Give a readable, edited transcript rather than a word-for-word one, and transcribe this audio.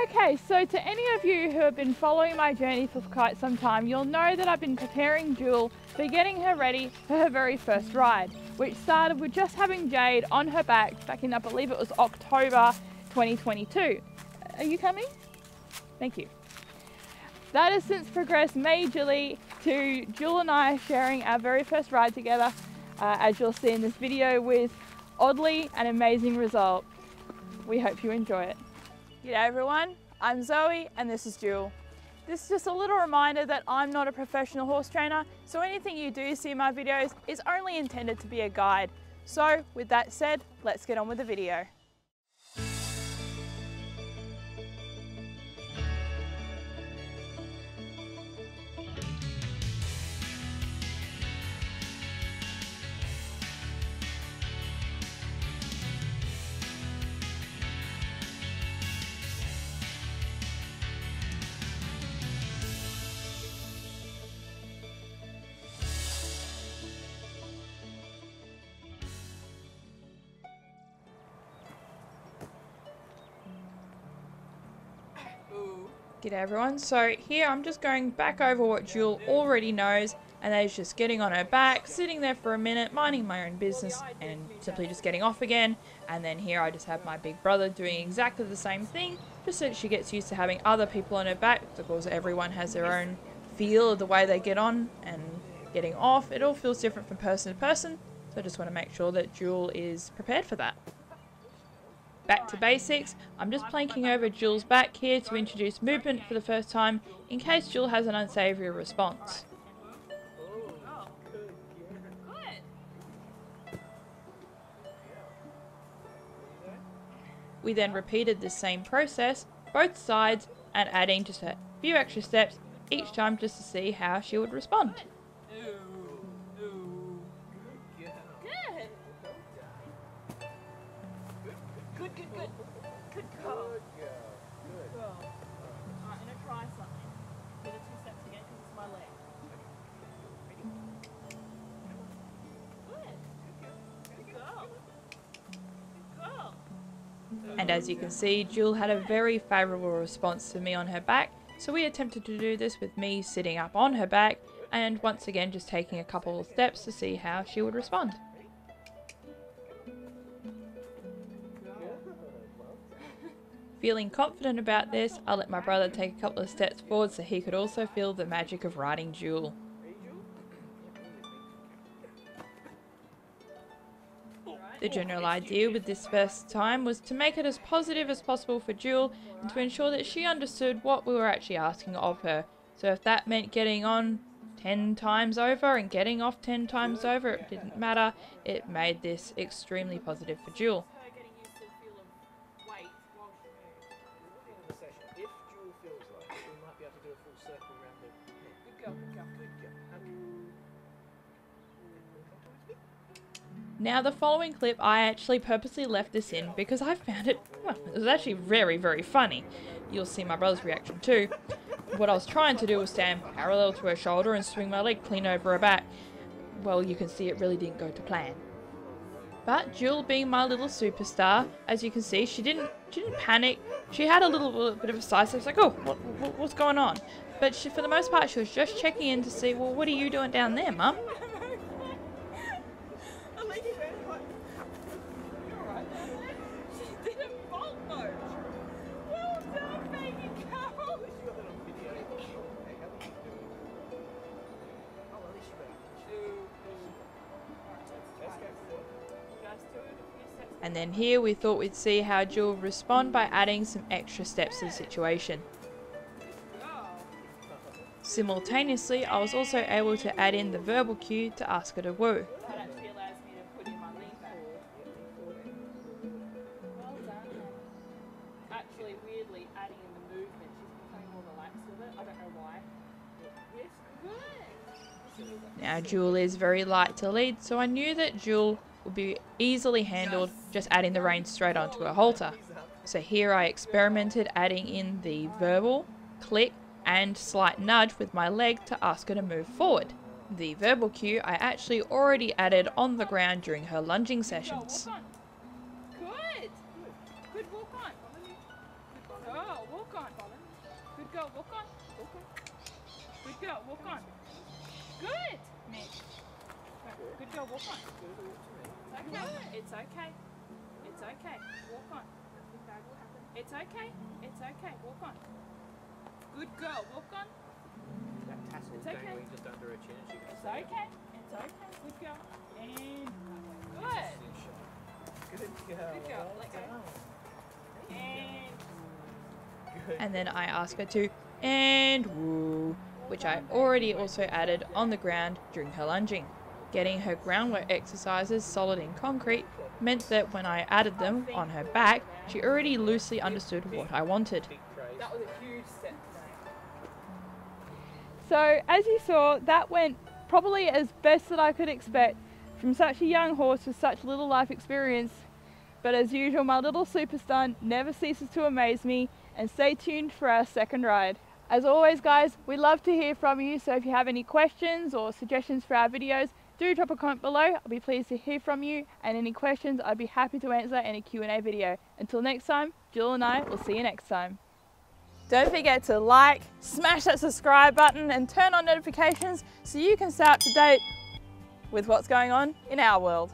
Okay, so to any of you who have been following my journey for quite some time, you'll know that I've been preparing Jewel for getting her ready for her very first ride, which started with just having Jade on her back in, I believe it was October 2022. Are you coming? Thank you. That has since progressed majorly to Jewel and I sharing our very first ride together, as you'll see in this video, with oddly an amazing result. We hope you enjoy it. G'day everyone, I'm Zoe and this is Jewel. This is just a little reminder that I'm not a professional horse trainer, so anything you do see in my videos is only intended to be a guide. So with that said, let's get on with the video. G'day everyone, so here I'm just going back over what Jewel already knows, and that is just getting on her back, sitting there for a minute, minding my own business and simply just getting off again. And then here I just have my big brother doing exactly the same thing, just so that she gets used to having other people on her back. Of course everyone has their own feel of the way they get on and getting off. It all feels different from person to person, so I just want to make sure that Jewel is prepared for that. Back to basics, I'm just planking over Jewel's back here to introduce movement for the first time in case Jewel has an unsavoury response. We then repeated the same process, both sides, and adding just a few extra steps each time just to see how she would respond. And as you can see, Jewel had a very favourable response to me on her back, so we attempted to do this with me sitting up on her back, and once again just taking a couple of steps to see how she would respond. Feeling confident about this, I let my brother take a couple of steps forward so he could also feel the magic of riding Jewel. The general idea with this first time was to make it as positive as possible for Jewel and to ensure that she understood what we were actually asking of her. So if that meant getting on 10 times over and getting off 10 times over, it didn't matter. It made this extremely positive for Jewel. Now the following clip, I actually purposely left this in because I found it, well, it was actually very, very funny. You'll see my brother's reaction too. What I was trying to do was stand parallel to her shoulder and swing my leg clean over her back. Well, you can see it really didn't go to plan. But Jewel, being my little superstar, as you can see, she didn't panic. She had a little bit of a sigh, so I was like, oh, what's going on? But for the most part, she was just checking in to see, well, what are you doing down there, Mum? And then here we thought we'd see how Jewel would respond by adding some extra steps to the situation. Simultaneously, I was also able to add in the verbal cue to ask her to woo. That actually allows me to put in my lead back. Well done. Actually, weirdly, adding in the movement, she's becoming more relaxed with it. I don't know why. Yes, good. Now, Jewel is very light to lead, so I knew that Jewel would be easily handled just adding the reins straight onto a halter. So here I experimented adding in the verbal, click, and slight nudge with my leg to ask her to move forward. The verbal cue I actually already added on the ground during her lunging sessions. Good! Good walk on. Oh, walk on. girl, walk on. Walk on. Good girl, walk on. Good, Nick. Good girl, walk on. It's okay. It's okay. Walk on. It's okay. It's okay. Walk on. Good girl, walk on. That tassel It's okay. dangling just under her chin and she It's okay. It's okay. Good girl. And good. Good girl. Good girl. Let go. And And then I ask her to and woo, which I already also added on the ground during her lunging. Getting her groundwork exercises solid in concrete meant that when I added them on her back, she already loosely understood what I wanted. that was a huge step today. So as you saw, that went probably as best that I could expect from such a young horse with such little life experience. But as usual, my little super stunt never ceases to amaze me, and stay tuned for our second ride. As always guys, we love to hear from you, so if you have any questions or suggestions for our videos, do drop a comment below. I'll be pleased to hear from you, and any questions I'd be happy to answer in a Q&A video. Until next time, Jill and I will see you next time. Don't forget to like, smash that subscribe button and turn on notifications so you can stay up to date with what's going on in our world.